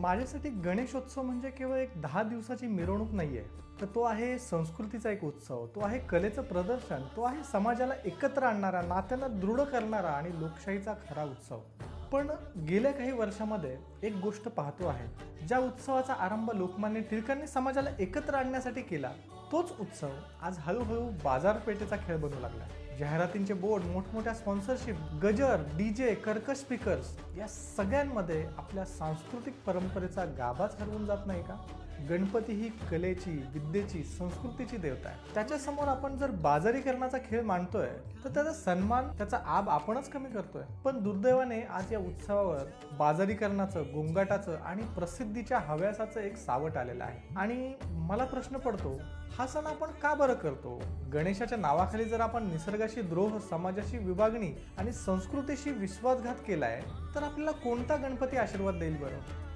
माझ्यासाठी गणेशोत्सव म्हणजे केवळ एक 10 दिवसाची मिरवणूक नाहीये, तर तो आहे संस्कृतीचा एक उत्सव, तो आहे कलेचं प्रदर्शन, तो आहे समाजाला एकत्र आणणारा, नात्यांना दृढ करणारा आणि लोकशाहीचा खरा उत्सव. पण गेल्या काही वर्षामध्ये एक गोष्ट पाहतो आहे, ज्या उत्सवाचा आरंभ लोकमान्य टिळकांनी समाजाला एकत्र आणण्यासाठी केला, तोच उत्सव आज हळूहळू बाजारपेठेचा खेळ बनू लागला. जाहिरातींचे बोर्ड, मोठमोठ्या स्पॉन्सरशिप, गजर, डीजे, कर्कश स्पीकर्स या सगळ्यांमध्ये आपल्या सांस्कृतिक परंपरेचा गाभाच हरवून जात नाही का? गणपती ही कलेची, विद्येची, संस्कृतीची देवता आहे. त्याच्यासमोर आपण जर बाजारीकरणाचा खेळ मांडतोय, तर त्याचा सन्मान, त्याचा आब आपणच कमी करतोय. पण दुर्दैवाने आज या उत्सवावर बाजारीकरणाचं, गोंगाटाचं आणि प्रसिद्धीच्या हव्यासाचं एक सावट आलेलं आहे. आणि मला प्रश्न पडतो, हा सण आपण का बरं करतो? गणेशाच्या नावाखाली जर आपण निसर्गाशी द्रोह, समाजाशी विभागणी आणि संस्कृतीशी विश्वासघात केलाय, तर आपल्याला कोणता गणपती आशीर्वाद देईल बरं?